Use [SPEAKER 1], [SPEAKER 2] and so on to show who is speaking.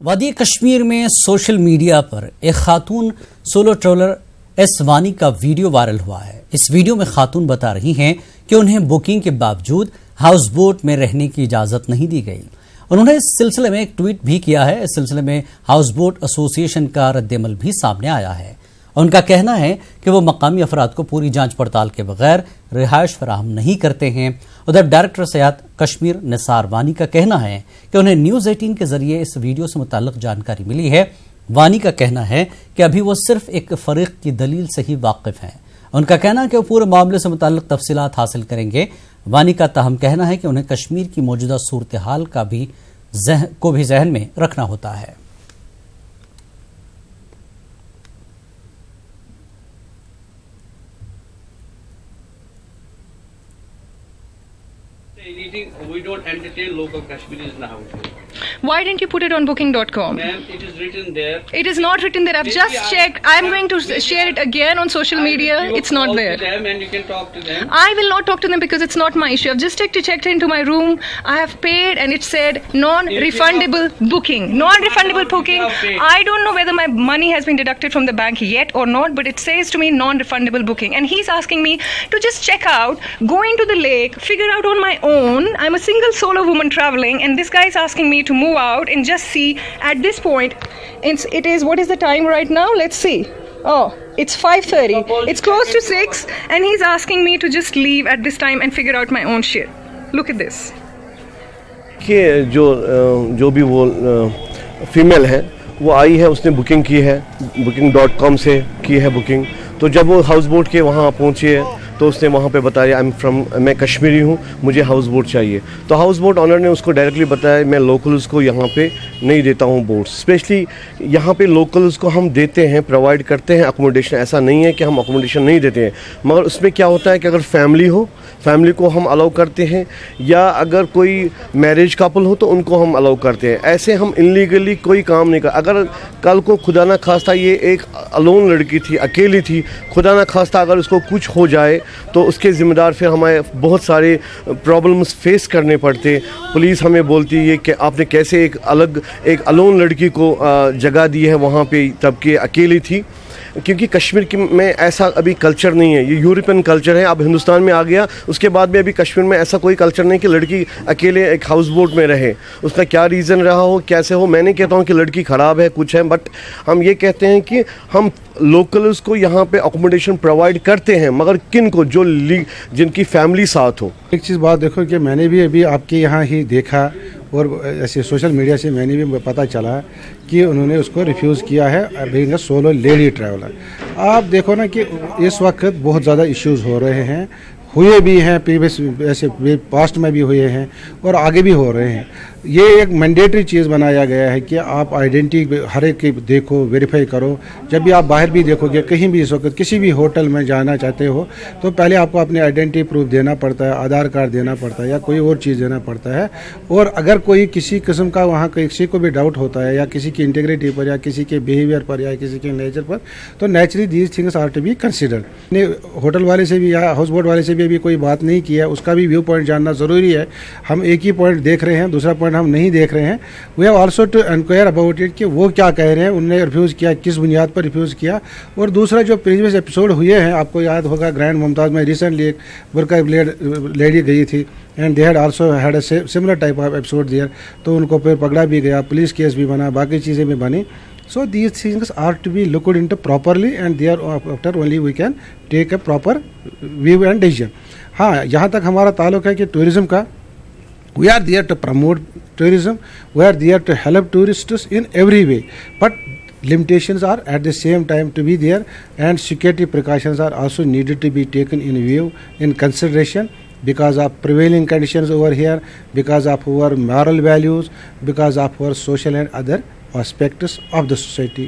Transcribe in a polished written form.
[SPEAKER 1] وادی کشمیر میں social media پر ایک خاتون سولو ٹریولر ایس وانی کا ویڈیو وائرل ہوا ہے۔ اس ویڈیو میں خاتون بتا رہی ہیں کہ انہیں بکنگ کے باوجود ہاؤس بوٹ میں رہنے کی اجازت نہیں دی گئی۔ انہوں نے اس سلسلے میں ایک ٹویٹ بھی کیا ہے۔ اس سلسلے میں ہاؤس بوٹ ایسوسی ایشن کا رد عمل بھی سامنے آیا ہے۔ ان کا کہنا ہے کہ وہ مقامی افراد کو پوری جانچ پڑتال کے بغیر رہائش فراہم نہیں کرتے ہیں۔ ادھر ڈائریکٹر سیاحت کشمیر نثار وانی کا کہنا ہے کہ انہیں نیوز 18 کے ذریعے اس ویڈیو سے متعلق جانکاری ملی ہے۔ وانی کا کہنا ہے کہ ابھی وہ صرف ایک فریق کی دلیل سے ہی واقف ہیں۔ ان کا کہنا ہے کہ وہ پورے معاملے سے متعلق تفصیلات حاصل کریں گے۔ وانی کا تاہم کہنا ہے کہ انہیں کشمیر کی موجودہ صورتحال کا بھی ذہن میں رکھنا ہوتا ہے۔
[SPEAKER 2] We don't entertain local Kashmiris now.
[SPEAKER 3] Why didn't you put it on booking.com?
[SPEAKER 2] Ma'am, it is written there.
[SPEAKER 3] It is not written there. I've just checked. I'm going to share it again on social media. It's not there.
[SPEAKER 2] Them and you can talk to them.
[SPEAKER 3] I will not talk to them because it's not my issue. I've just checked into my room. I have paid and it said non-refundable booking. Non-refundable booking. I don't know whether my money has been deducted from the bank yet or not, but it says to me non-refundable booking. And he's asking me to just check out, go into the lake, figure out on my own. I'm a single solo woman traveling and this guy is asking me to move out and just see. At this point it is, what is the time right now? Let's see. Oh, it's 5:30. It's close to 6 and he's asking me to just leave at this time and figure out my own shit. Look at this.
[SPEAKER 4] کہ جو بھی وہ female ہے وہ آئی ہے، اس نے booking کی ہے booking.com سے کی ہے بکنگ۔ تو جب وہ ہاؤس بوٹ کے وہاں پہنچی ہے تو اس نے وہاں پہ بتایا میں کشمیری ہوں، مجھے ہاؤس بوٹ چاہیے۔ تو ہاؤس بوٹ آنر نے اس کو ڈائریکٹلی بتایا میں لوکلز کو یہاں پہ نہیں دیتا ہوں بوٹس، اسپیشلی یہاں پہ لوکلز کو ہم دیتے ہیں، پرووائڈ کرتے ہیں اکوموڈیشن، ایسا نہیں ہے کہ ہم اکوموڈیشن نہیں دیتے ہیں، مگر اس میں کیا ہوتا ہے کہ اگر فیملی کو ہم الاؤ کرتے ہیں یا اگر کوئی میرج کپل ہو تو ان کو ہم الاؤ کرتے ہیں۔ ایسے ہم انلیگلی کوئی کام نہیں اگر کل کو خدا نہ خواستہ یہ ایک الون لڑکی تھی، اکیلی تھی، خدا نہ خواستہ اگر اس کو کچھ ہو جائے تو اس کے ذمہ دار پھر ہمیں بہت سارے پرابلمس فیس کرنے پڑتے۔ پولیس ہمیں بولتی ہے کہ آپ نے کیسے ایک الون لڑکی کو جگہ دی ہے وہاں پہ تب کہ اکیلی تھی، کیونکہ کشمیر میں ایسا ابھی کلچر نہیں ہے، یہ یورپین کلچر ہے، اب ہندوستان میں آ گیا، اس کے بعد بھی ابھی کشمیر میں ایسا کوئی کلچر نہیں کہ لڑکی اکیلے ایک ہاؤس بوٹ میں رہے۔ اس کا کیا ریزن رہا ہو، کیسے ہو، میں نہیں کہتا ہوں کہ لڑکی خراب ہے کچھ ہے، بٹ ہم یہ کہتے ہیں کہ ہم لوکلز کو یہاں پہ اکوموڈیشن پرووائڈ کرتے ہیں، مگر کن کو، جن کی فیملی ساتھ ہو۔
[SPEAKER 5] ایک چیز بات دیکھو کہ میں نے بھی ابھی آپ کے یہاں ہی دیکھا اور ایسے سوشل میڈیا سے میں نے بھی پتہ چلا کہ انہوں نے اس کو ریفیوز کیا ہے being a solo lady traveller. آپ دیکھو نا کہ اس وقت بہت زیادہ ایشوز ہو رہے ہیں، ہوئے بھی ہیں پریویس، ایسے پاسٹ میں بھی ہوئے ہیں اور آگے بھی ہو رہے ہیں۔ یہ ایک مینڈیٹری چیز بنایا گیا ہے کہ آپ آئیڈینٹی ہر ایک کی دیکھو، ویریفائی کرو۔ جب بھی آپ باہر بھی دیکھو گے، کہیں بھی اس وقت کسی بھی ہوٹل میں جانا چاہتے ہو تو پہلے آپ کو اپنی آئیڈینٹی پروف دینا پڑتا ہے، آدھار کارڈ دینا پڑتا ہے یا کوئی اور چیز دینا پڑتا ہے۔ اور اگر کوئی کسی قسم کا وہاں کسی کو بھی ڈاؤٹ ہوتا ہے یا کسی کی انٹیگریٹی پر یا کسی کے بیہیویئر پر یا کسی کے نیچر پر، تو naturally these things are to be considered. Hotel والے سے بھی یا ہاؤس بوٹ والے سے بھی ابھی کوئی بات نہیں کی ہے، اس کا بھی ویو پوائنٹ جاننا ضروری ہے۔ ہم ایک ہی پوائنٹ دیکھ رہے ہیں، دوسرا پوائنٹ ہم نہیں دیکھ رہے ہیں۔ We have also to enquire about it کہ وہ کیا کہہ رہے ہیں، انہوں نے ریفیوز کیا، کس بنیاد پر ریفیوز کیا۔ اور دوسرا جو پریویس ایپیسوڈ ہوئے ہیں، آپ کو یاد ہوگا گرینڈ ممتاز میں ریسنٹلی ایک برقع لیڈی گئی تھی and they had also had a similar type of episode there, تو ان کو پھر پکڑا بھی گیا، پولیس کیس بھی بنا، باقی چیزیں بھی بنی۔ So these things are to be looked into properly and thereafter only we can take a proper view and decision. ہاں، یہاں تک ہمارا تعلق ہے کہ ٹورزم کا، we are there to promote tourism, we are there to help tourists in every way, but limitations are at the same time to be there and security precautions are also needed to be taken in view, in consideration, because of prevailing conditions over here, because of our moral values, because of our social and other aspects of the society.